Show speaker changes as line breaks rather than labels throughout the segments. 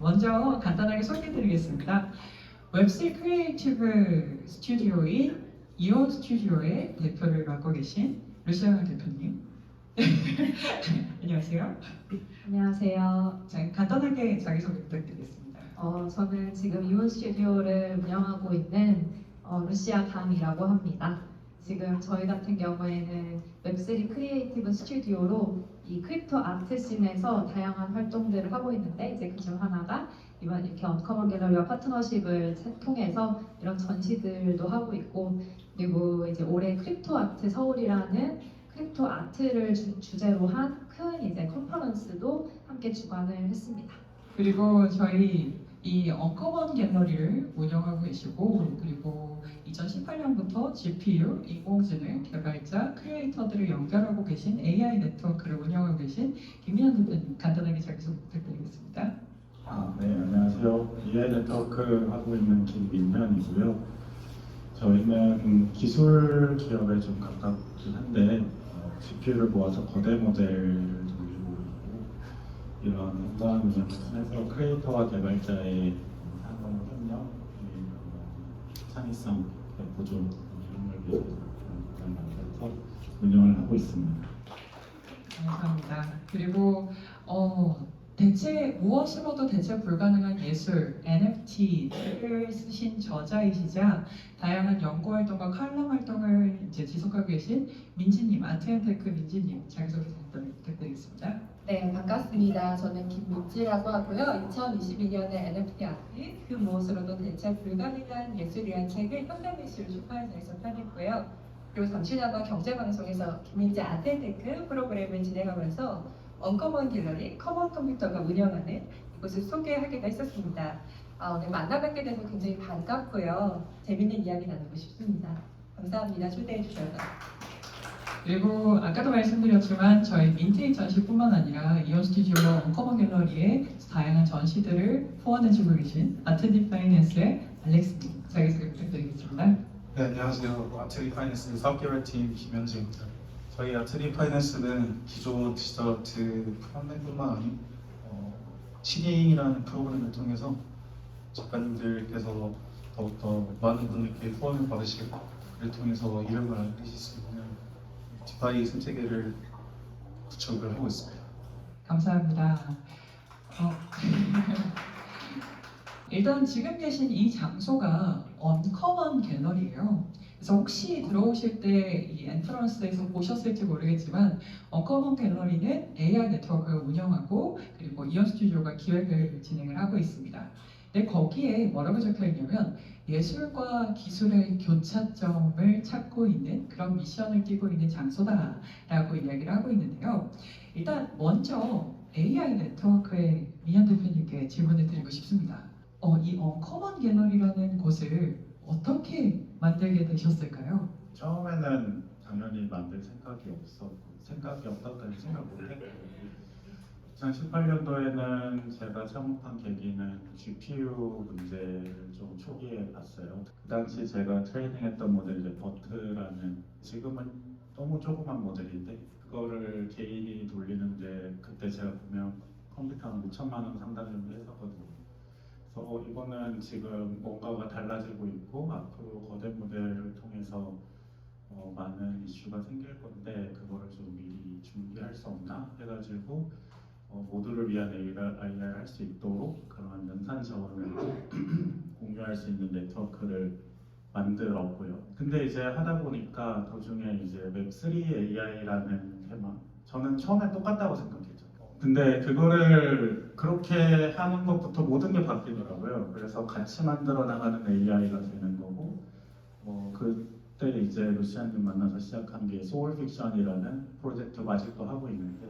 먼저 간단하게 소개해드리겠습니다. 웹3 크리에이티브 스튜디오인 이온 스튜디오의 대표를 맡고 계신 루시아 대표님. 안녕하세요.
안녕하세요.
자, 간단하게 자기소개 부탁드리겠습니다.
저는 지금 이온 스튜디오를 운영하고 있는 루시아 담이라고 합니다. 지금 저희 같은 경우에는 웹3 크리에이티브 스튜디오로 이 크립토 아트 씬에서 다양한 활동들을 하고 있는데 이제 그중 하나가 이번 이렇게 언커먼 갤러리와 파트너십을 통해서 이런 전시들도 하고 있고 그리고 이제 올해 크립토 아트 서울이라는 크립토 아트를 주제로 한 큰 이제 컨퍼런스도 함께 주관을 했습니다.
그리고 저희 이 언커먼 갤러리를 운영하고 계시고 그리고 2018년부터 GPU, 인공지능 개발자, 크리에이터들을 연결하고 계신 AI 네트워크를 운영하고 계신 김민현 대표님 간단하게 자기소개 부탁드리겠습니다.
네, 안녕하세요. AI 네트워크 하고 있는 김민현이고요. 저희는 기술 기업에 좀 가깝긴 한데 GPU를 모아서 거대 모델을 돌리고 있고 이런 현장 운영에서 크리에이터와 개발자의 상호 협력, 창의성, 보조 이런 걸 위해서 만들어서 운영을 하고 있습니다.
감사합니다. 그리고 대체 무엇으로도 대체 불가능한 예술, NFT를 쓰신 저자이시자 다양한 연구 활동과 칼럼 활동을 이제 지속하고 계신 민지님, 아트앤테크 민지님 자기소개 부탁드리겠습니다.
네, 반갑습니다. 저는 김민지라고 하고요. 2022년에 NFT 아트, 그 무엇으로도 대체 불가능한 예술이라는 책을 현대미술 출판사에서 펴냈고요. 그리고 잠시나마 경제방송에서 김민지 아트앤테크 프로그램을 진행하면서 언커먼 갤러리, 커먼 컴퓨터가 운영하는 이곳을 소개하기도 했었습니다. 오늘 만나뵙게 돼서 굉장히 반갑고요. 재밌는 이야기 나누고 싶습니다. 감사합니다. 초대해 주셔서.
그리고 아까도 말씀드렸지만 저희 민트의 전시뿐만 아니라 이온 스튜디오와 언커먼 갤러리의 다양한 전시들을 후원해주고 계신 아트디 파이낸스의 알렉스님 자기소개 부탁드리겠습니다.
네, 안녕하세요. 아트리 파이낸스 사업개발 팀 김현재입니다. 저희 아트리 파이낸스는 기존 디지털 아트 판매뿐만 아닌 시딩이라는 프로그램을 통해서 작가님들께서 더욱더 많은 분들께 후원을 받으시고 그를 통해서 이름을 알리실 수 있는 디파이 생태계를 구축을 하고 있습니다.
감사합니다. 일단 지금 계신 이 장소가 언커먼 갤러리예요. 그래서 혹시 들어오실 때 이 엔트런스에서 보셨을지 모르겠지만 언커먼 갤러리는 AI 네트워크를 운영하고 그리고 이온 스튜디오가 기획을 진행을 하고 있습니다. 근데 거기에 뭐라고 적혀 있냐면 예술과 기술의 교차점을 찾고 있는 그런 미션을 띠고 있는 장소다라고 이야기를 하고 있는데요. 일단 먼저 AI 네트워크의 민현 대표님께 질문을 드리고 싶습니다. 이 언커먼 갤러리라는 곳을 어떻게 만들게 되셨을까요?
처음에는 당연히 만들 생각이 없었다는 생각 못했고 2018년도에는 제가 창업한 계기는 GPU 문제를 좀 초기에 봤어요. 그 당시 제가 트레이닝했던 모델이 이제 버트라는 지금은 너무 조그만 모델인데 그거를 개인이 돌리는데 그때 제가 보면 컴퓨터 한 5천만 원 상당 정도 했었거든요. 그래서 이거는 지금 뭔가가 달라지고 있고 앞으로 거대 모델을 통해서 많은 이슈가 생길 건데 그거를 좀 미리 준비할 수 없나 해가지고 모두를 위한 AI를 할 수 있도록 그런 연산적으로 공유할 수 있는 네트워크를 만들었고요. 근데 이제 하다 보니까 도중에 이제 웹3 AI라는 테마 저는 처음에 똑같다고 생각했죠. 근데 그거를 그렇게 하는 것부터 모든 게 바뀌더라고요. 그래서 같이 만들어 나가는 AI가 되는 거고 그때 이제 루시안님 만나서 시작한 게 소울 픽션이라는 프로젝트가 아직도 하고 있는데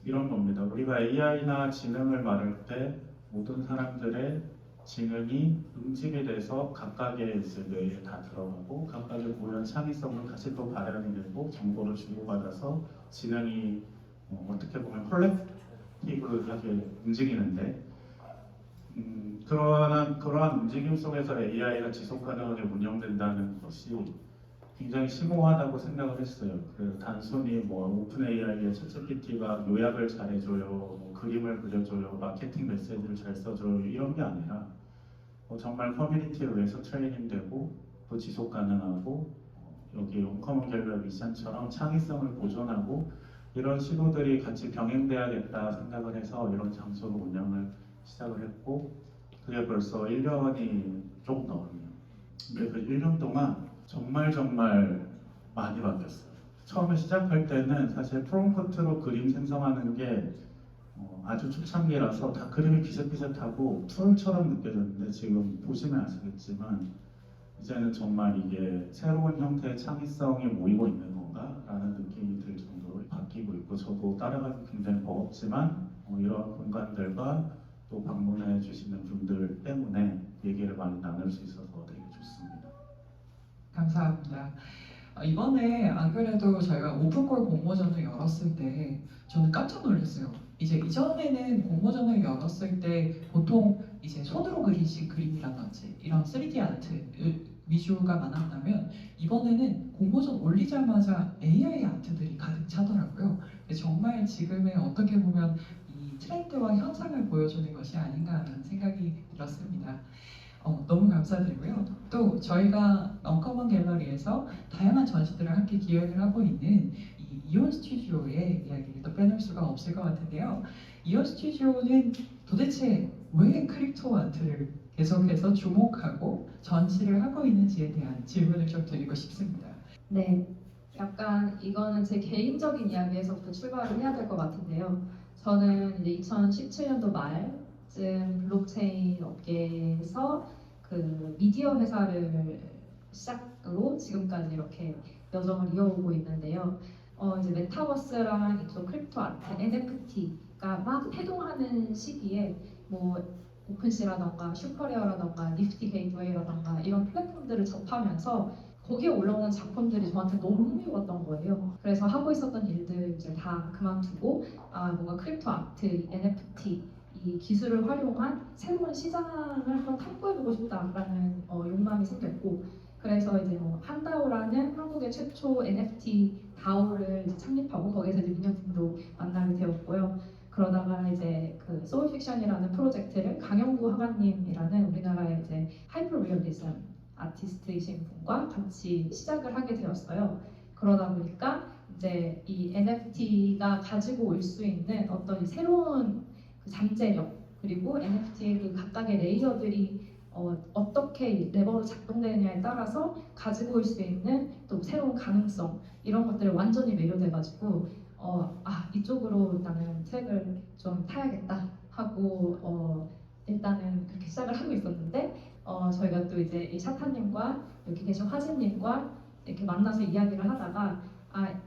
이런 겁니다. 우리가 AI나 지능을 말할 때 모든 사람들의 지능이 응집이 돼서 각각의 이제 뇌에 다 들어가고 각각의 고유한 창의성을 같이 또 발현이 되고 정보를 주고받아서 지능이 어떻게 보면 콜렉티브하게 움직이는데 그러한 움직임 속에서 AI가 지속가능하게 운영된다는 것이 굉장히 심오하다고 생각을 했어요. 단순히 오픈 AI의 챗GPT가 요약을 잘해줘요, 그림을 그려줘요, 마케팅 메시지를 잘 써줘요 이런 게 아니라 정말 커뮤니티를 위해서 트레이닝되고 또 지속 가능하고 여기 온커먼 갤러리 미션처럼 창의성을 보존하고 이런 시도들이 같이 병행돼야겠다 생각을 해서 이런 장소로 운영을 시작을 했고 그게 벌써 1년이 조금 넘었네요. 근데 그 1년 동안 정말 많이 바뀌었어요. 처음에 시작할 때는 사실 프롬프트로 그림 생성하는 게 아주 초창기라서 다 그림이 비슷비슷하고 툴처럼 느껴졌는데 지금 보시면 아시겠지만 이제는 정말 이게 새로운 형태의 창의성이 모이고 있는 건가? 라는 느낌이 들 정도로 바뀌고 있고 저도 따라가기 굉장히 버겁지만 이런 공간들과 또 방문해 주시는 분들 때문에 얘기를 많이 나눌 수 있어서 되게 좋습니다.
감사합니다. 이번에 안 그래도 저희가 오픈콜 공모전을 열었을 때 저는 깜짝 놀랐어요. 이제 이전에는 공모전을 열었을 때 보통 이제 손으로 그리신 그림이라든지 이런 3D 아트 위주가 많았다면 이번에는 공모전 올리자마자 AI 아트들이 가득 차더라고요. 정말 지금의 어떻게 보면 이 트렌드와 현상을 보여주는 것이 아닌가라는 생각이 들었습니다. 너무 감사드리고요. 또 저희가 언커먼 갤러리에서 다양한 전시들을 함께 기획을 하고 있는 이 이온 스튜디오의 이야기를 또 빼놓을 수가 없을 것 같은데요. 이온 스튜디오는 도대체 왜 크립토 아트를 계속해서 주목하고 전시를 하고 있는지에 대한 질문을 좀 드리고 싶습니다.
네, 약간 이거는 제 개인적인 이야기에서부터 출발을 해야 될 것 같은데요. 저는 이제 2017년도 말쯤 블록체인 업계에서 그 미디어 회사를 시작으로 지금까지 이렇게 여정을 이어오고 있는데요. 이제 메타버스랑 이쪽 크립토 아트, NFT가 막 태동하는 시기에 뭐 오픈시라던가 슈퍼레어라던가 니프티 게이트웨이라던가 이런 플랫폼들을 접하면서 거기에 올라오는 작품들이 저한테 너무 흥미로웠던 거예요. 그래서 하고 있었던 일들 이제 다 그만두고 뭔가 크립토 아트, NFT 이 기술을 활용한 새로운 시장을 한번 탐구해보고 싶다라는 욕망이 생겼고 그래서 이제 뭐 한다오라는 한국의 최초 NFT 다오를 이제 창립하고 거기에서 이제 민현팀도 만나게 되었고요. 그러다가 이제 그 소울픽션이라는 프로젝트를 강영구 화가님이라는 우리나라의 이제 하이퍼 리얼리즘 아티스트이신 분과 같이 시작을 하게 되었어요. 그러다 보니까 이제 이 NFT가 가지고 올 수 있는 어떤 이 새로운 그 잠재력 그리고 NFT의 그 각각의 레이어들이 어떻게 레버로 작동되느냐에 따라서 가지고 올 수 있는 또 새로운 가능성 이런 것들을 완전히 매료돼가지고 이쪽으로 나는 트랙을 좀 타야겠다 하고 일단은 그렇게 시작을 하고 있었는데 저희가 또 이제 이 샤타님과 여기 계신 화진님과 이렇게 만나서 이야기를 하다가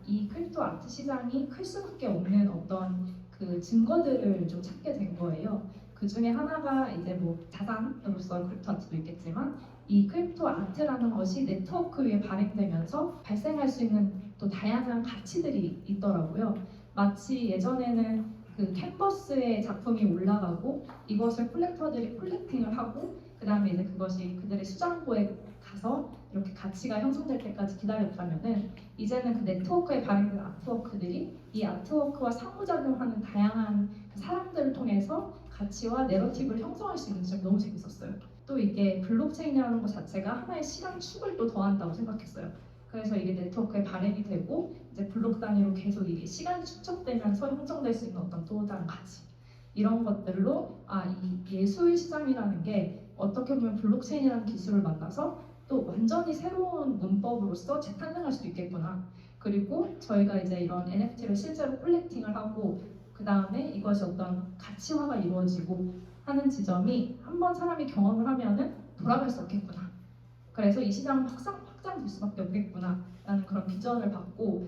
이 크립토 아트 시장이 클 수밖에 없는 어떤 그 증거들을 좀 찾게 된 거예요. 그 중에 하나가 이제 뭐 자산으로서 크립토 아트도 있겠지만 이 크립토 아트라는 것이 네트워크 위에 발행되면서 발생할 수 있는 또 다양한 가치들이 있더라고요. 마치 예전에는 그 캔버스에 작품이 올라가고 이것을 콜렉터들이 콜렉팅을 하고 그 다음에 이제 그것이 그들의 수장고에 가서 이렇게 가치가 형성될 때까지 기다렸다면은 이제는 그 네트워크에 발행된 아트워크들이 이 아트워크와 상호작용하는 다양한 사람들을 통해서 가치와 내러티브를 형성할 수 있는 점이 너무 재밌었어요. 또 이게 블록체인이라는 것 자체가 하나의 시장 축을 또 더한다고 생각했어요. 그래서 이게 네트워크에 발행이 되고 이제 블록 단위로 계속 이게 시간이 축적되면서 형성될 수 있는 어떤 또 다른 가치 이런 것들로 이 예술 시장이라는 게 어떻게 보면 블록체인이라는 기술을 만나서 또 완전히 새로운 문법으로서 재탄생할 수도 있겠구나. 그리고 저희가 이제 이런 NFT를 실제로 콜렉팅을 하고 그 다음에 이것이 어떤 가치화가 이루어지고 하는 지점이 한번 사람이 경험을 하면은 돌아갈 수 없겠구나. 그래서 이 시장은 확장될 수밖에 없겠구나 라는 그런 비전을 받고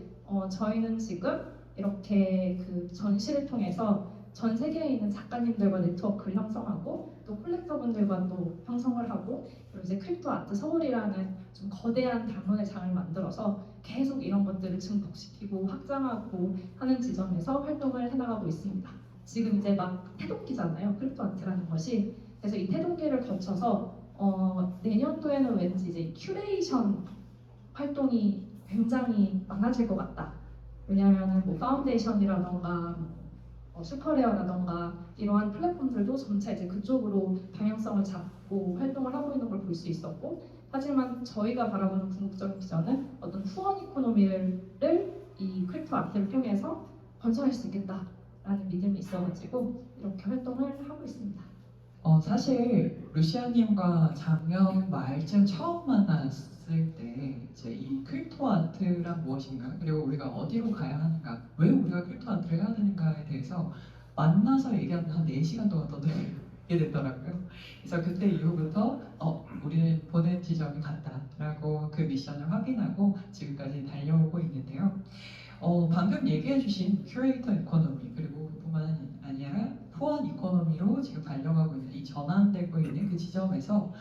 저희는 지금 이렇게 그 전시를 통해서 전 세계에 있는 작가님들과 네트워크를 형성하고 또 콜렉터분들과 또 형성을 하고 그리고 이제 크립토 아트 서울이라는 좀 거대한 담론의 장을 만들어서 계속 이런 것들을 증폭시키고 확장하고 하는 지점에서 활동을 해나가고 있습니다. 지금 이제 막 태동기잖아요. 크립토 아트라는 것이. 그래서 이 태동기를 거쳐서 내년도에는 왠지 이제 큐레이션 활동이 굉장히 많아질 것 같다. 왜냐하면 뭐 파운데이션이라던가 슈퍼레어라던가 이러한 플랫폼들도 점차 이제 그쪽으로 방향성을 잡고 활동을 하고 있는 걸 볼 수 있었고, 하지만 저희가 바라보는 궁극적인 비전은 어떤 후원 이코노미를 이 크립토 아트를 통해서 건설할 수 있겠다라는 믿음이 있어가지고 이렇게 활동을 하고 있습니다.
사실 루시아님과 작년 말쯤 처음 만났을 때 이제 이 크립토 아트란 무엇인가, 그리고 우리가 어디로 가야 하는가, 왜 우리가 크립토 아트를 해야 되는가에 대해서 만나서 얘기한 한 4시간 동안 떠들게 됐더라고요. 그래서 그때 이후부터 우리는 보낸 지점이 같다라고 그 미션을 확인하고 지금까지 달려오고 있는데요. 방금 얘기해주신 큐레이터 이코노미, 그리고 뿐만 아니라 후원 이코노미로 지금 달려가고 있는 이 전환되고 있는 그 지점에서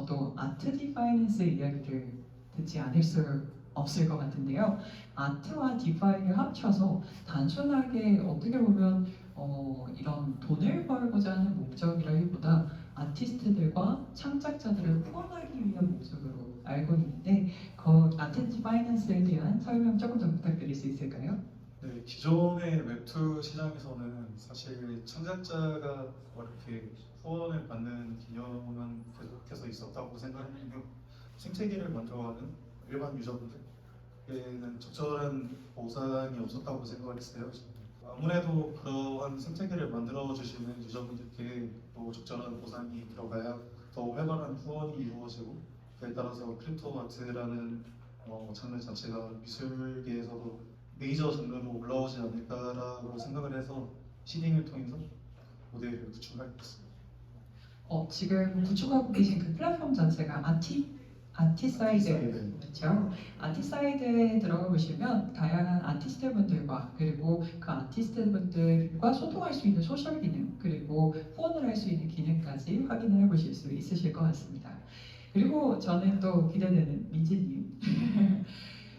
또 아트 디파이낸스 이야기를 듣지 않을 수 없을 것 같은데요. 아트와 디파이를 합쳐서 단순하게 어떻게 보면 이런 돈을 벌고자 하는 목적이라기보다 아티스트들과 창작자들을 후원하기 위한 목적으로 알고 있는데, 그 아트 디파이낸스에 대한 설명 조금 더 부탁드릴 수 있을까요?
네, 기존의 웹툰 시장에서는 사실 창작자가 이렇게 후원을 받는 개념은 계속해서 있었다고 생각했는데, 생태계를 만들어가는 일반 유저분들에게는 적절한 보상이 없었다고 생각을 했어요. 아무래도 그러한 생태계를 만들어주시는 유저분들께 또 적절한 보상이 들어가야 더 활발한 후원이 이루어지고, 그에 따라서 크립토 아트라는 장르 자체가 미술계에서도 메이저 장르로 올라오지 않을까라고 생각을 해서 시딩을 통해서 모델을 구축하게 됐습니다.
지금 구축하고 계신 그 플랫폼 자체가 아티사이드, 그렇죠? 아티사이드에 들어가 보시면 다양한 아티스트분들과, 그리고 그 아티스트분들과 소통할 수 있는 소셜 기능, 그리고 후원을 할 수 있는 기능까지 확인을 해보실 수 있으실 것 같습니다. 그리고 저는 또 기대되는 민지님.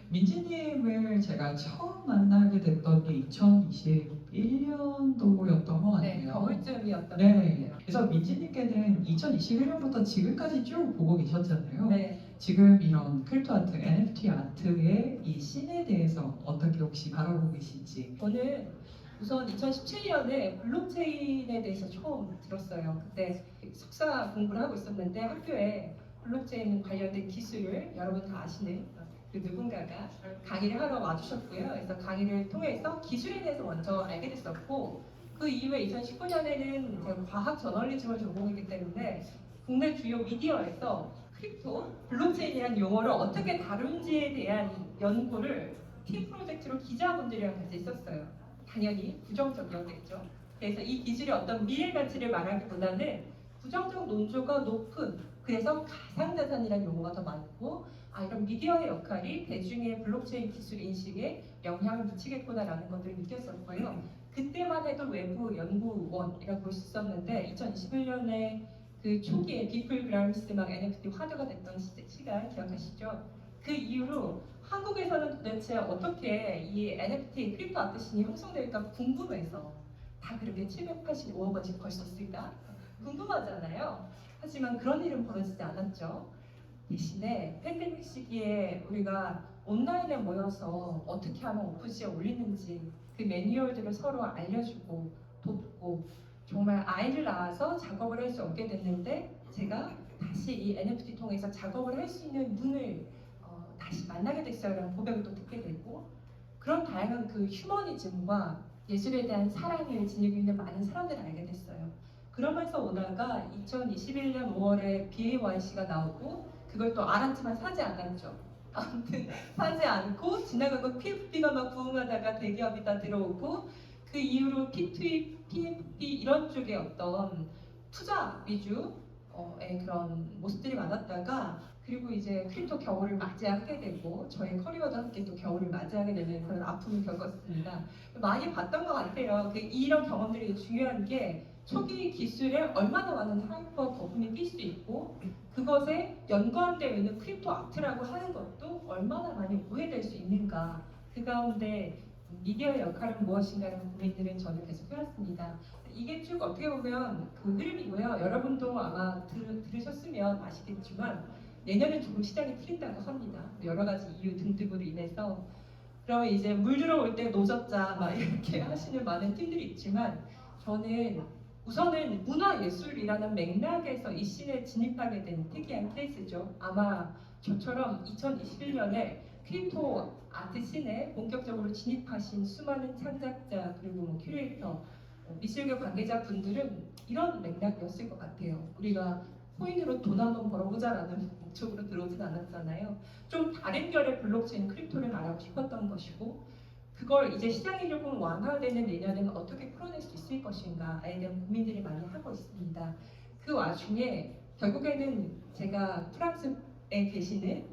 민지님을 제가 처음 만나게 됐던 게 2021년도였던 것
네,
같아요.
겨울쯤이었던 것
네.
같아요.
그래서 민지님께는 2021년부터 지금까지 쭉 보고 계셨잖아요.
네.
지금 이런 크립토 아트, NFT 아트의 이 씬에 대해서 어떻게 혹시 바라보고 계신지.
저는 우선 2017년에 블록체인에 대해서 처음 들었어요. 그때 석사 공부를 하고 있었는데 학교에 블록체인 관련된 기술을 여러분 다 아시는 그 누군가가 강의를 하러 와주셨고요. 그래서 강의를 통해서 기술에 대해서 먼저 알게 됐었고, 그 이후에 2019년에는 제가 과학 저널리즘을 전공했기 때문에 국내 주요 미디어에서 크립토, 블록체인이라는 용어를 어떻게 다룬지에 대한 연구를 팀 프로젝트로 기자분들이랑 같이 했었어요. 당연히 부정적이었겠죠. 그래서 이 기술의 어떤 미래 가치를 말하기보다는 부정적 논조가 높은, 그래서 가상자산이라는 용어가 더 많고, 이런 미디어의 역할이 대중의 블록체인 기술 인식에 영향을 미치겠구나라는 것들을 느꼈었고요. 그때만 해도 외부 연구원이라고 볼 수 있었는데 2021년에 그 초기에 비플 그람스 막 NFT 화두가 됐던 시간 기억하시죠? 그 이후로 한국에서는 도대체 어떻게 이 NFT 크립토 아트 씬이 형성될까 궁금해서 다 그렇게 785억 원씩 벌 수 있을까? 궁금하잖아요. 하지만 그런 일은 벌어지지 않았죠. 대신에 팬데믹 시기에 우리가 온라인에 모여서 어떻게 하면 오픈시에 올리는지 그 매뉴얼들을 서로 알려주고 돕고, 정말 아이를 낳아서 작업을 할 수 없게 됐는데 제가 다시 이 NFT 통해서 작업을 할 수 있는 분을 다시 만나게 됐어요라는 고백을 또 듣게 되고, 그런 다양한 그 휴머니즘과 예술에 대한 사랑을 지니고 있는 많은 사람들을 알게 됐어요. 그러면서 오다가 2021년 5월에 BAYC가 나오고, 그걸 또 알았지만 사지 않았죠. 아무튼 사지 않고 지나가고 PFP가 막 부흥하다가 대기업이 다 들어오고, 그 이후로 P2E, PFP 이런 쪽의 어떤 투자 위주의 그런 모습들이 많았다가, 그리고 이제 크립토 겨울을 맞이하게 되고 저의 커리어도 함께 또 겨울을 맞이하게 되는 그런 아픔을 겪었습니다. 많이 봤던 것 같아요. 이런 경험들이 중요한 게 초기 기술에 얼마나 많은 하이퍼 거품이 낄 수 있고, 그것에 연관되어 있는 크립토 아트라고 하는 것도 얼마나 많이 오해될 수 있는가. 그 가운데 미디어의 역할은 무엇인가라는 고민들은 저는 계속 해왔습니다. 이게 쭉 어떻게 보면 그 흐름이고요. 여러분도 아마 들으셨으면 아시겠지만 내년은 조금 시장이 풀린다고 합니다. 여러 가지 이유 등등으로 인해서 그러면 이제 물 들어올 때 노젓자 막 이렇게 하시는 많은 팀들이 있지만 저는 우선은 문화예술이라는 맥락에서 이 씬에 진입하게 된 특이한 케이스죠. 아마 저처럼 2021년에 크립토 아트 씬에 본격적으로 진입하신 수많은 창작자 그리고 뭐 큐레이터, 미술계 관계자분들은 이런 맥락이었을 것 같아요. 우리가 코인으로 돈 한번 벌어보자라는 목적으로 들어오진 않았잖아요. 좀 다른 결의 블록체인 크립토를 말하고 싶었던 것이고 그걸 이제 시장이 조금 완화되는 내년에는 어떻게 풀어낼 수 있을 것인가에 대한 고민들이 많이 하고 있습니다. 그 와중에 결국에는 제가 프랑스에 계시는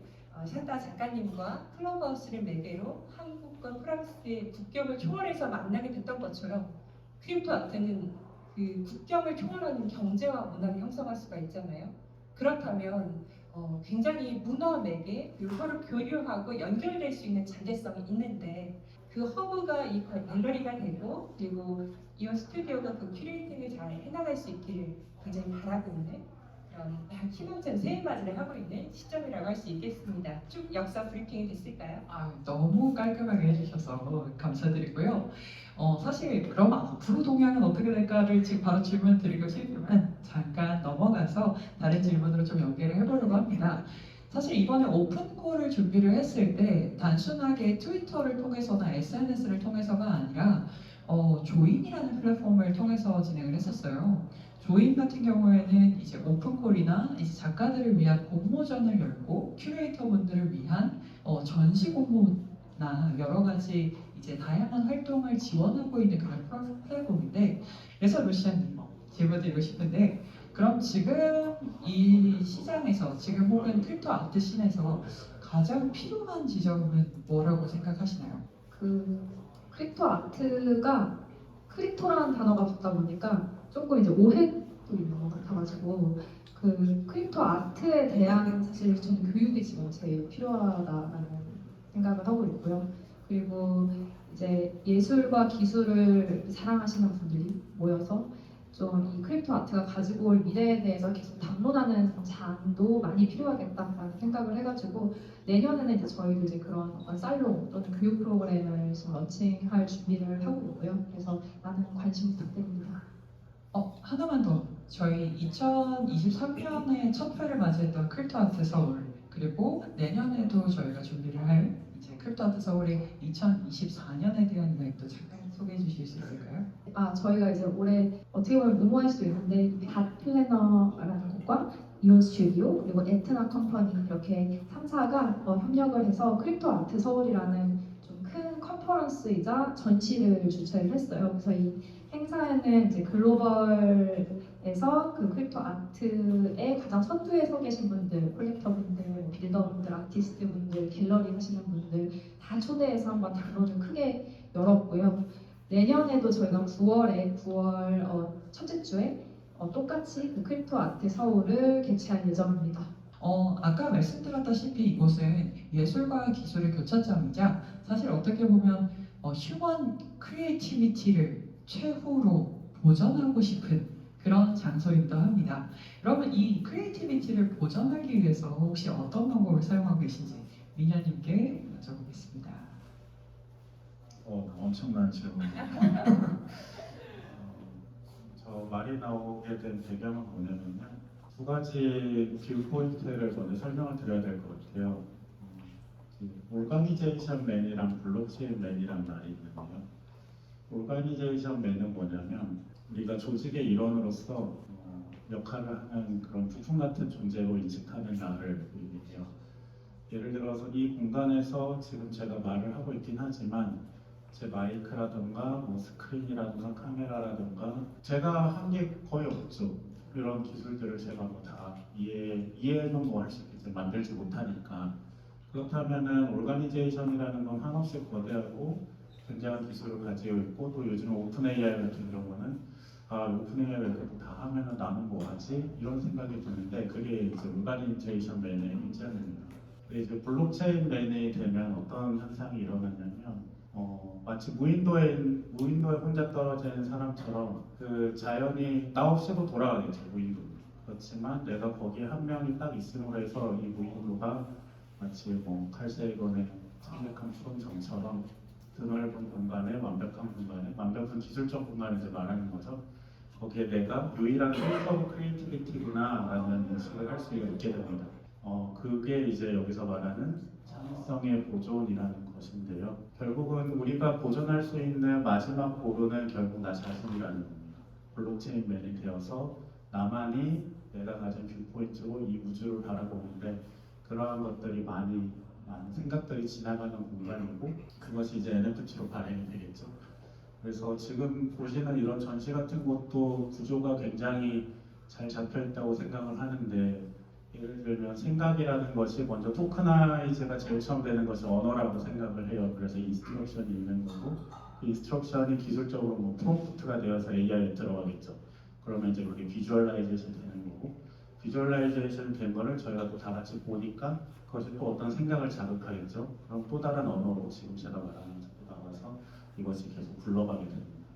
샤타 작가님과 클럽하우스를 매개로 한국과 프랑스의 국경을 초월해서 만나게 됐던 것처럼 크립토 아트는 그 국경을 초월하는 경제와 문화를 형성할 수가 있잖아요. 그렇다면 굉장히 문화 매개 그리고 서로 교류하고 연결될 수 있는 장대성이 있는데 그 허브가 이 갤러리가 되고 그리고 이온 스튜디오가 그 큐레이팅을 잘 해나갈 수 있기를 굉장히 바라고 있는 그런 희망찬 새해맞이를 하고 있는 시점이라고 할 수 있겠습니다. 쭉 역사 브리핑이 됐을까요?
너무 깔끔하게 해주셔서 감사드리고요. 사실 그럼 앞으로 동향은 어떻게 될까를 지금 바로 질문 드리고 싶지만 잠깐 넘어가서 다른 질문으로 좀 연계를 해보려고 합니다. 사실 이번에 오픈콜을 준비를 했을 때 단순하게 트위터를 통해서나 SNS를 통해서가 아니라 조인이라는 플랫폼을 통해서 진행을 했었어요. 조인 같은 경우에는 이제 오픈콜이나 이제 작가들을 위한 공모전을 열고 큐레이터 분들을 위한 전시 공모나 여러 가지 이제 다양한 활동을 지원하고 있는 그런 플랫폼인데, 그래서 루시안님 질문 드리고 싶은데, 그럼 지금 이 시장에서 지금 혹은 크립토 아트 씬에서 가장 필요한 지점은 뭐라고 생각하시나요?
그 크립토 아트가 크립토라는 단어가 붙다 보니까 조금 이제 오해도 있는 것 같아가지고 그 크립토 아트에 대한 사실 저는 교육이 지금 제일 필요하다라는 생각을 하고 있고요. 그리고 이제 예술과 기술을 사랑하시는 분들이 모여서 좀 이 크립토 아트가 가지고 올 미래에 대해서 계속 담론하는 장도 많이 필요하겠다라는 생각을 해가지고 내년에는 이제 저희도 이제 그런 어떤 살롱 또는 교육 프로그램을 지금 런칭할 준비를 하고 있고요. 그래서 많은 관심 부탁드립니다.
하나만 더. 저희 2023년에 첫 회를 맞이했던 크립토 아트 서울, 그리고 내년에도 저희가 준비를 할 이제 크립토 아트 서울의 2024년에 대한 이야기도 잠깐 소개해 주실 수 있을까요?
저희가 이제 올해 어떻게 보면 무모할 수도 있는데 닷 플래너라는 곳과 이온 스튜디오 그리고 에트나 컴퍼니 이렇게 3사가 협력을 해서 크립토 아트 서울이라는 좀 큰 컨퍼런스이자 전시를 주최를 했어요. 그래서 이 행사에는 이제 글로벌에서 그 크립토 아트의 가장 선두에 서 계신 분들, 콜렉터분들, 빌더분들, 아티스트분들, 갤러리 하시는 분들 다 초대해서 한번 담론을 크게 열었고요. 내년에도 저희가 9월 첫째 주에 똑같이 그 크립토 아트 서울을 개최할 예정입니다.
아까 말씀드렸다시피 이곳은 예술과 기술의 교차점이자 사실 어떻게 보면 휴먼 크리에이티비티를 최후로 보존하고 싶은 그런 장소이기도 합니다. 여러분 이 크리에이티비티를 보존하기 위해서 혹시 어떤 방법을 사용하고 계신지 민현님께 여쭤보겠습니다.
엄청난 질문. 저 말이 나오게 된 배경은 뭐냐면요. 두 가지 뷰 포인트를 먼저 설명을 드려야 될 것 같아요. 오가니제이션 맨이랑 블록체인 맨이랑 말이 있는데요. 오가니제이션 맨은 뭐냐면 우리가 조직의 일원으로서 역할을 하는 그런 부품 같은 존재로 인식하는 나를 의미해요. 예를 들어서 이 공간에서 지금 제가 말을 하고 있긴 하지만 제 마이크라든가 뭐 스크린이라든가 카메라라든가 제가 한 게 거의 없죠. 그런 기술들을 제가 뭐 다 이해는 뭐 할 수 있겠지 만들지 못하니까. 그렇다면은 오가니제이션이라는 건 한없이 거대하고 굉장한 기술을 가지고 있고 또 요즘 오픈 AI 같은 경우는 오픈 AI 이렇게 다 하면은 나는 뭐 하지? 이런 생각이 드는데 그게 이제 오가니제이션 맨의 입장입니다. 근데 이제 블록체인 맨이 되면 어떤 현상이 일어나냐면 마치 무인도에 혼자 떨어진 사람처럼 그 자연이 나 없이도 돌아가겠죠 무인도. 그렇지만 내가 거기에 한 명이 딱 있음으로 해서 이 무인도가 마치 뭐 칼세이건의 창백한 푸른 정처럼 드넓은 공간에 완벽한 기술적 공간을 이제 말하는 거죠. 거기에 내가 유일한 소스 오브 크리에이티비티구나라는 인식을 할 수 있게 됩니다. 그게 이제 여기서 말하는 창의성의 보존이라는 것인데요. 결국은 우리가 보존할 수 있는 마지막 보루는 결국 나 자신이라는 겁니다. 블록체인맨이 되어서 나만이 내가 가진 뷰포인트로 이 우주를 바라보는데 그러한 것들이 많은 생각들이 지나가는 공간이고 그것이 이제 NFT로 발행이 되겠죠. 그래서 지금 보시는 이런 전시 같은 것도 구조가 굉장히 잘 잡혀 있다고 생각을 하는데 예를 들면 생각이라는 것이 먼저 토크나이즈가 제일 처음 되는 것이 언어라고 생각을 해요. 그래서 인스트럭션이 있는 거고 그 인스트럭션이 기술적으로 뭐 프롬프트가 되어서 AI에 들어가겠죠. 그러면 이제 그게 비주얼라이제이션 되는 거고 비주얼라이제이션 된 거를 저희가 또 다 같이 보니까 그것이 또 어떤 생각을 자극하겠죠. 그럼 또 다른 언어로 지금 제가 말하는 것도 나와서 이것이 계속 굴러가게 됩니다.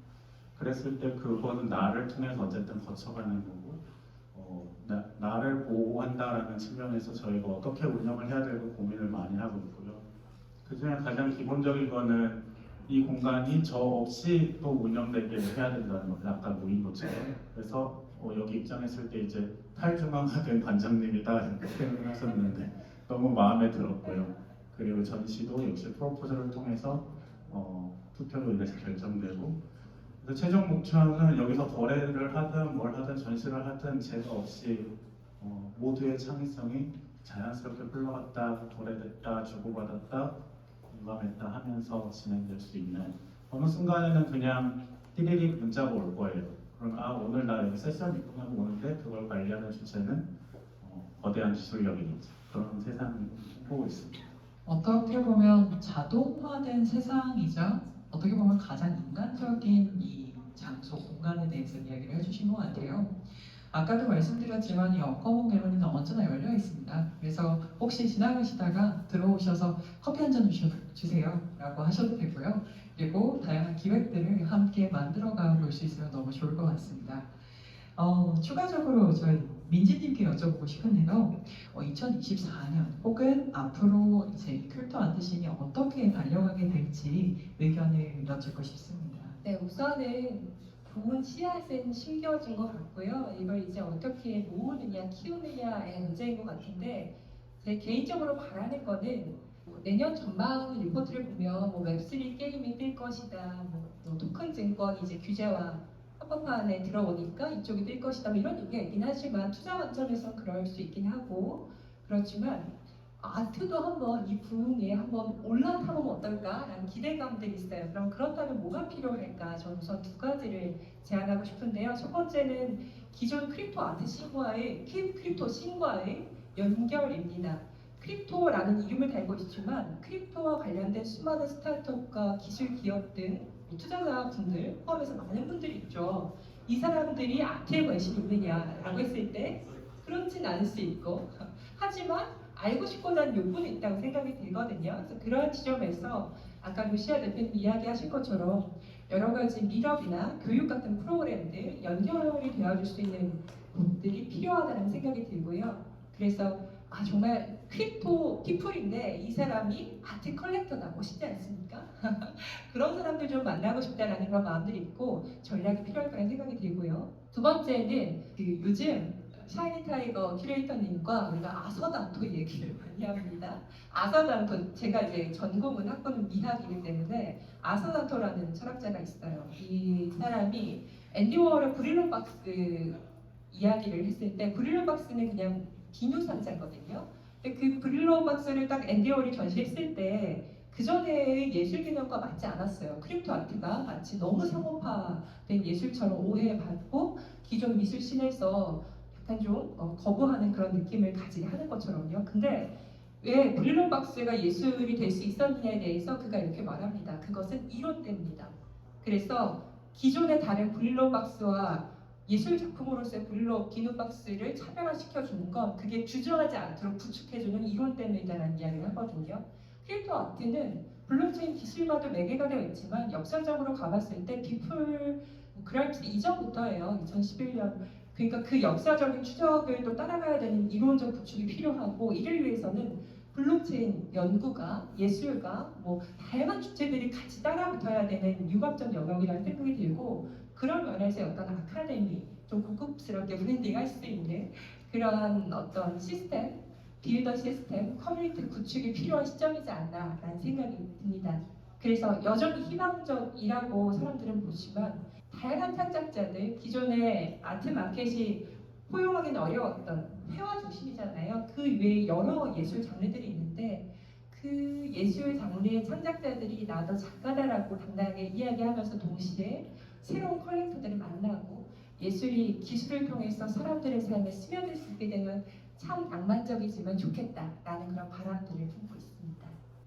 그랬을 때 그거는 나를 통해서 어쨌든 거쳐가는 거고 나를 보호한다라는 측면에서 저희가 어떻게 운영을 해야 될까 고민을 많이 하고 있고요. 그 중에 가장 기본적인 거는 이 공간이 저 없이 또 운영되게 해야 된다는 거예요. 아까 모인 것처럼. 그래서 여기 입장했을 때 이제 탈중앙화된 관장님이다 이렇게 생각하셨는데 너무 마음에 들었고요. 그리고 전시도 역시 프로포즈를 통해서 투표로 인해서 결정되고 그래서 최종 목표는 여기서 거래를 하든 뭘 하든 전시를 하든 제가 없이 모두의 창의성이 자연스럽게 흘러갔다, 거래됐다, 주고받았다, 공감했다 하면서 진행될 수 있는 어느 순간에는 그냥 띠리리 문자가 올 거예요. 그럼 오늘 나 여기 세션 있구나 하고 오는데 그걸 관리하는 주체는 거대한 기술력이겠죠. 그런 세상을 보고 있습니다.
어떻게 보면 자동화된 세상이자 어떻게 보면 가장 인간적인 이 장소, 공간에 대해서 이야기를 해주신 것 같아요. 아까도 말씀드렸지만 이 언커먼 갤러리는 언제나 열려 있습니다. 그래서 혹시 지나가시다가 들어오셔서 커피 한 잔 주세요 라고 하셔도 되고요. 그리고 다양한 기획들을 함께 만들어가 볼 수 있으면 너무 좋을 것 같습니다. 추가적으로 저희 민지님께 여쭤보고 싶은데요. 2024년 혹은 앞으로 이제 이 큐레이터 아트씬이 어떻게 달려가게 될지 의견을 여쭙고 싶습니다.
네, 우선은 좋은 씨앗은 심겨진 것 같고요. 이걸 이제 어떻게 모으느냐, 키우느냐의 문제인 것 같은데 제 개인적으로 바라는 거는 내년 전망 리포트를 보면 웹3 게임이 뜰 것이다, 또 토큰 증권이 이제 규제와 합법화안에 들어오니까 이쪽이 뜰 것이다 이런 얘기가 있긴 하지만 투자 관점에서 그럴 수 있긴 하고 그렇지만 아트도 한번 이 부흥에 한번 올라타보면 어떨까라는 기대감들이 있어요. 그럼 그렇다면 뭐가 필요할까? 저는 우선 두 가지를 제안하고 싶은데요. 첫 번째는 기존 크립토 아트 씬과의 크립토 씬과의 연결입니다. 크립토라는 이름을 달고 있지만 크립토와 관련된 수많은 스타트업과 기술 기업 등 투자자분들 포함해서 많은 분들이 있죠. 이 사람들이 아트에 관심이 있느냐라고 했을 때 그렇진 않을 수 있고 하지만 알고 싶고자 하는 욕구는 있다고 생각이 들거든요. 그래서 그러한 지점에서 아까 루시아 대표님 이야기하신 것처럼 여러 가지 미럽이나 교육 같은 프로그램들 연결이 되어줄 수 있는 것들이 필요하다는 생각이 들고요. 그래서 정말 크립토 피플인데 이 사람이 아트 컬렉터다 멋있지 않습니까? 그런 사람들 좀 만나고 싶다라는 그런 마음들이 있고 전략이 필요할 거라는 생각이 들고요. 두 번째는 요즘 샤이니 타이거 큐레이터님과 우리가 아서당토 얘기를 많이 합니다. 아서당토 제가 이제 전공은 학부는 미학이기 때문에 아서당토라는 철학자가 있어요. 이 사람이 앤디 워홀의 브릴로 박스 이야기를 했을 때 브릴로 박스는 그냥 비누 상자거든요. 근데 그 브릴로 박스를 딱 앤디 워홀이 전시했을 때 그 전에 예술 개념과 맞지 않았어요. 크립토 아트가 마치 너무 상업화된 예술처럼 오해받고 기존 미술 씬에서 약간 좀 거부하는 그런 느낌을 가지게 하는 것처럼요. 근데 왜 브릴로 박스가 예술이 될 수 있었느냐에 대해서 그가 이렇게 말합니다. 그것은 이론대입니다. 그래서 기존의 다른 브릴로 박스와 예술 작품으로서의 브릴로 비누 박스를 차별화시켜 주는 건 그게 규정하지 않도록 구축해주는 이론 때문이라는 이야기를 하거든요. 크립토 아트는 블록체인 기술과도 매개가 되어 있지만 역사적으로 가봤을 때 비플 그랄트 이전부터예요. 2011년. 그러니까 그 역사적인 추적을 또 따라가야 되는 이론적 구축이 필요하고 이를 위해서는 블록체인 연구가 예술가 뭐 다양한 주체들이 같이 따라붙어야 되는 융합적 영역이라는 생각이 들고 그런 면에서 어떤 아카데미 좀 고급스럽게 브랜딩할 수 있는 그런 어떤 시스템 빌더 시스템 커뮤니티 구축이 필요한 시점이지 않나라는 생각이 듭니다. 그래서 여전히 희망적이라고 사람들은 보지만 다양한 창작자들 기존의 아트 마켓이 포용하기는 어려웠던 회화 중심이잖아요. 그 외에 여러 예술 장르들이 있는데 그 예술 장르의 창작자들이 나도 작가다라고 당당하게 이야기하면서 동시에 새로운 컬렉터들을 만나고 예술이 기술을 통해서 사람들의 삶에 스며들 수 있게 되면 참 낭만적이지만 좋겠다라는 그런 바람들을 품고 있습니다.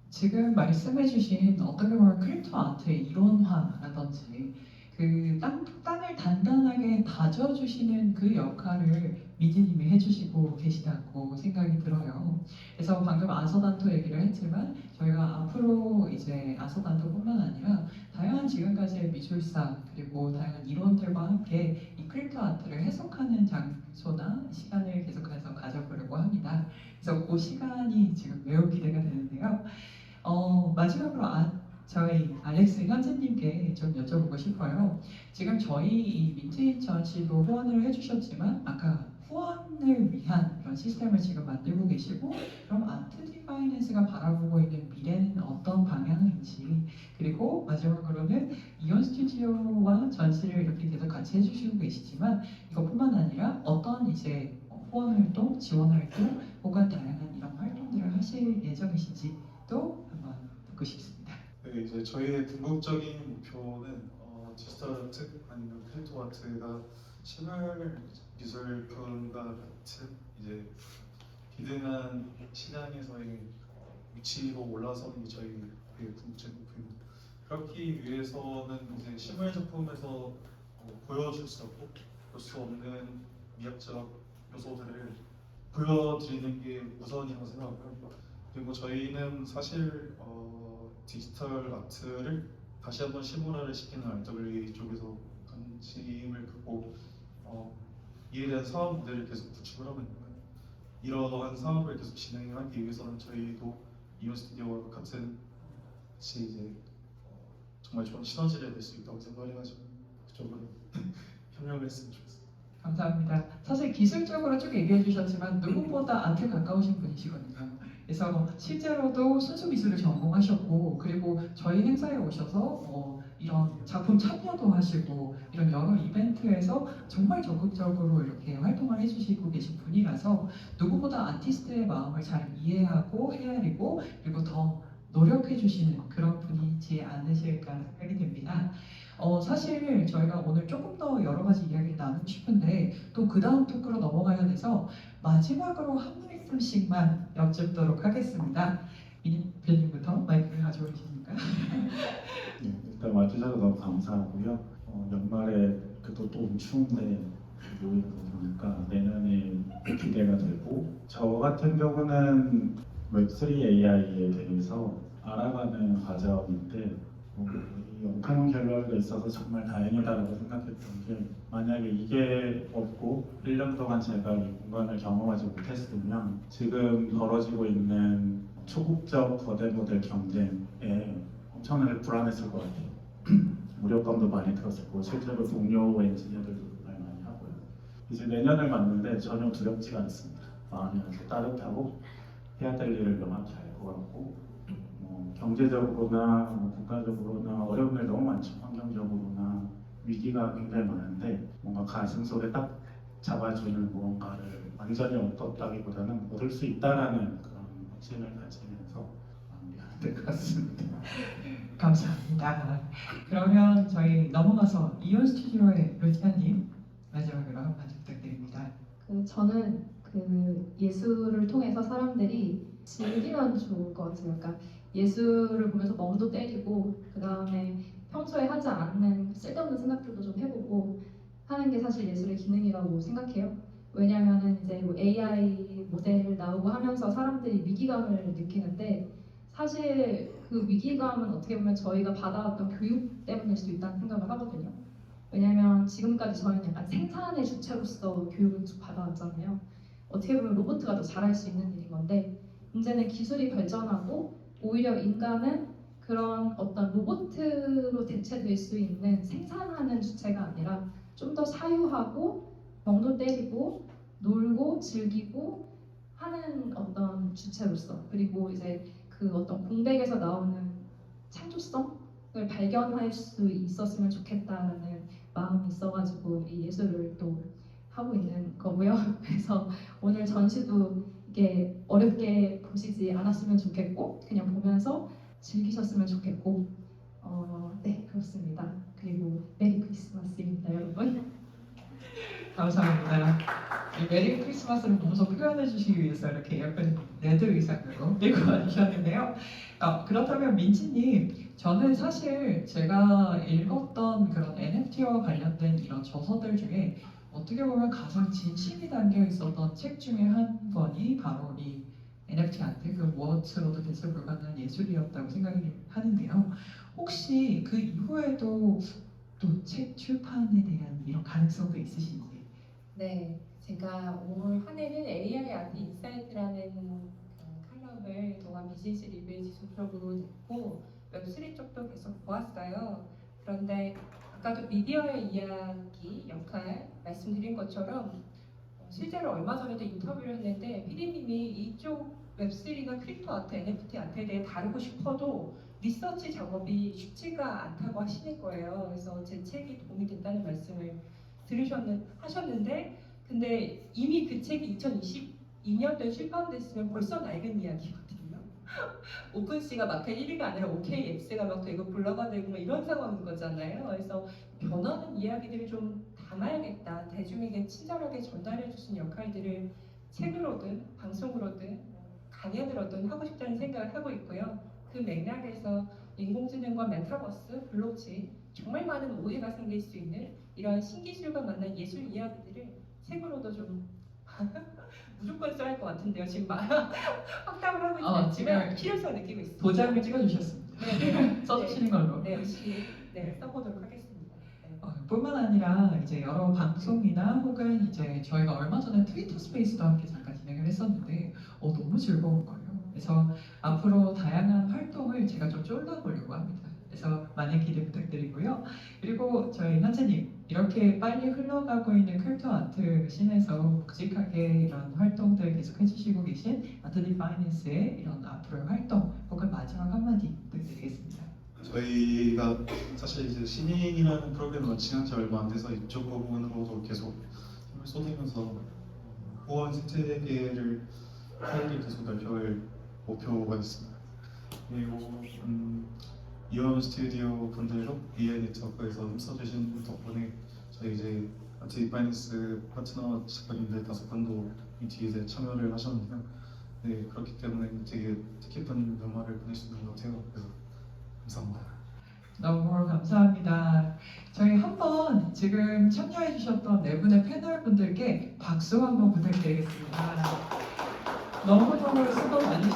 지금 말씀해주신 어떻게 보면 크립토 아트의 이론화라든지 그 땅을 단단하게 다져주시는 그 역할을 미지님이 해주시고 계시다고 생각이 들어요. 그래서 방금 아서단토 얘기를 했지만 저희가 앞으로 이제 아서단토뿐만 아니라 다양한 지금까지의 미술사 그리고 다양한 이론들과 함께 이 크립토 아트를 해석하는 장소나 시간을 계속해서 가져보려고 합니다. 그래서 그 시간이 지금 매우 기대가 되는데요. 마지막으로 저희 알렉스 현재님께 좀 여쭤보고 싶어요. 지금 저희 이 민트인천시도 후원을 해주셨지만 아까 후원을 위한 그런 시스템을 지금 만들고 계시고 그럼 아트 파이낸스가 바라보고 있는 미래는 어떤 방향인지 그리고 마지막으로는 이온 스튜디오와 전시를 이렇게 계속 같이 해주시고 계시지만 이것뿐만 아니라 어떤 이제 후원 활동, 지원 활동 혹은 다양한 이런 활동들을 하실 예정이신지도 한번 듣고 싶습니다.
네, 이제 저희의 궁극적인 목표는 디지털 아트 아니면 크립토 아트가 실물 미술 표현과 같은 이제 비등한 시장에서의 위치로 올라서는 게 저희의 궁극적인 목표입니다. 그렇기 위해서는 이제 실물 작품에서 보여줄 수 없고 볼 수 없는 미학적 요소들을 보여드리는 게 우선이라고 생각하고요. 그리고 저희는 사실 디지털 아트를 다시 한번 실물화를 시키는 RWA 쪽에서 관심을 갖고 이에 대한 사업 모델을 계속 구축을 하고 있는 거예요. 이러한 사업을 계속 진행하기 위해서는 저희도 이온 스튜디오와 같은 같이 이제 정말 좋은 시너지를 낼 수 있다고 생각해가지고 그쪽으로 협력을 했으면 좋겠습니다.
감사합니다. 사실 기술적으로 쭉 얘기해 주셨지만 누구보다 아트에 가까우신 분이시거든요. 그래서 실제로도 순수 미술을 전공하셨고 그리고 저희 행사에 오셔서 이런 작품 참여도 하시고 이런 여러 이벤트에서 정말 적극적으로 이렇게 활동을 해주시고 계신 분이라서 누구보다 아티스트의 마음을 잘 이해하고 헤아리고 그리고 더 노력해 주시는 그런 분이지 않으실까 생각이 됩니다. 사실 저희가 오늘 조금 더 여러 가지 이야기를 나누고 싶은데 또 그 다음 토크로 넘어가야 돼서 마지막으로 한 말씀씩만 여쭙도록 하겠습니다. 이 대표님부터 마이크를 가져오시니까.
네, 일단 와주셔서 너무 감사하고요. 연말에 또 추운데 모이는 거 보니까 내년에 기대가 되고 저 같은 경우는 웹3 AI에 대해서 알아가는 과정인데 이 영상 갤러리가 있어서 정말 다행이다라고 생각했던 게 만약에 이게 없고 1년 동안 제가 이 공간을 경험하지 못했으면 지금 벌어지고 있는 초국적 거대 모델 경쟁에 엄청나게 불안했을 것 같아요. 무력감도 많이 들었을 거고 실제로 동료 엔지니어들도 말 많이 하고요. 이제 내년을 맞는데 전혀 두렵지가 않습니다. 마음이 아주 따뜻하고 해야 될 일을 명확히 알 것 같고 경제적으로나 국가적으로나 어려움이 너무 많죠. 환경적으로나 위기가 굉장히 많은데 뭔가 가슴 속에 딱 잡아주는 무언가를 완전히 얻었다기보다는 얻을 수 있다라는 그런 확신을 가지면서 마무리하는 것 같습니다.
감사합니다. 그러면 저희 넘어가서 이온 스튜디오의 루티아님 마지막으로 한 말씀 부탁드립니다.
저는 그 예술을 통해서 사람들이 즐기면 좋을 것 같아요. 그러니까 예술을 보면서 멍도 때리고 그 다음에 평소에 하지 않는 쓸데없는 생각들도 좀 해보고 하는 게 사실 예술의 기능이라고 생각해요. 왜냐하면은 이제 뭐 AI 모델 나오고 하면서 사람들이 위기감을 느끼는데 사실 그 위기감은 어떻게 보면 저희가 받아왔던 교육 때문일 수 있다는 생각을 하거든요. 왜냐면 지금까지 저희는 약간 생산의 주체로서 교육을 쭉 받아왔잖아요. 어떻게 보면 로봇가 더 잘할 수 있는 일인 건데 문제는 기술이 발전하고 오히려 인간은 그런 어떤 로봇으로 대체될 수 있는 생산하는 주체가 아니라 좀 더 사유하고 병도 때리고 놀고 즐기고 하는 어떤 주체로서 그리고 이제 그 어떤 공백에서 나오는 창조성을 발견할 수 있었으면 좋겠다라는 마음이 있어가지고 이 예술을 또 하고 있는 거고요. 그래서 오늘 전시도 이게 어렵게 보시지 않았으면 좋겠고 그냥 보면서 즐기셨으면 좋겠고 네 그렇습니다. 그리고 메리 크리스마스입니다 여러분.
감사합니다. 이 메리 크리스마스를 몸소 표현해 주시기 위해서 이렇게 예쁜 레드 의상으로 입고 와주셨는데요. 그렇다면 민지님, 저는 사실 제가 읽었던 그런 NFT와 관련된 이런 저서들 중에 어떻게 보면 가장 진심이 담겨 있었던 책 중에 한 권이 바로 이 NFT 아트, 그 무엇으로도 대체 불가능한 예술이었다고 생각을 하는데요. 혹시 그 이후에도 또 책 출판에 대한 이런 가능성도 있으신지?
네, 제가 올 한 해는 AI 아트 인사이트라는 칼럼을 동안 비즈니스 리뷰에 지속적으로 냈고 웹3 쪽도 계속 보았어요. 그런데 아까도 미디어의 이야기, 역할 말씀드린 것처럼 실제로 얼마 전에도 인터뷰를 했는데 피디님이 이쪽 웹3나 크립토 아트, NFT 아트에 대해 다루고 싶어도 리서치 작업이 쉽지가 않다고 하시는 거예요. 그래서 제 책이 도움이 된다는 말씀을 하셨는데 근데 이미 그 책이 2022년도에 출판됐으면 벌써 낡은 이야기거든요. 오픈씨가 마켓 1위가 아니라 OKX가 막 되고 블러가 되고 막 이런 상황인 거잖아요. 그래서 변하는 이야기들을 좀 담아야겠다. 대중에게 친절하게 전달해 주신 역할들을 책으로든 방송으로든 강연으로든 하고 싶다는 생각을 하고 있고요. 그 맥락에서 인공지능과 메타버스, 블록체인 정말 많은 오해가 생길 수 있는 이러한 신기술과 만난 예술 이야기들을 책으로도 좀 무조건 써야 할 것 같은데요. 지금 확답을 하고 있지 않지만 필요성을 느끼고 있습니다.
도장을 찍어주셨습니다.
네,
써주시는 걸로.
네, 열심히 써보도록 하겠습니다. 네.
뿐만 아니라 이제 여러 방송이나 혹은 이제 저희가 얼마 전에 트위터 스페이스도 함께 잠깐 진행을 했었는데 너무 즐거운 거예요. 그래서 앞으로 다양한 활동을 제가 좀 쫄라보려고 합니다. 그래서 많은 기대 부탁드리고요. 그리고 저희 현재님 이렇게 빨리 흘러가고 있는 크립토 아트 씬에서 묵직하게 이런 활동들 계속 해주시고 계신 아트디 파이낸스의 이런 앞으로의 활동 혹은 마지막 한마디 부탁드리겠습니다.
저희가 사실 이제 신인이라는 프로그램을 런칭한 지 얼마 안 돼서 이쪽 부분으로도 계속 힘을 쏟으면서 후원 생태계를 빨리 계속 넓혀갈 목표가 있습니다. 그리고 이원 스튜디오 분들도 EA 네트워크에서 힘써주신 분 덕분에 저희 이제 아트 파이낸스 파트너 작가님들 5분도 이 뒤에 참여를 하셨는데요. 네, 그렇기 때문에 되게 뜻깊은 연말을 보낼 수 있는 것 같아요. 그래서 감사합니다.
너무 감사합니다. 저희 한번 지금 참여해주셨던 네 분의 패널 분들께 박수 한번 부탁드리겠습니다. 너무너무 수고 많이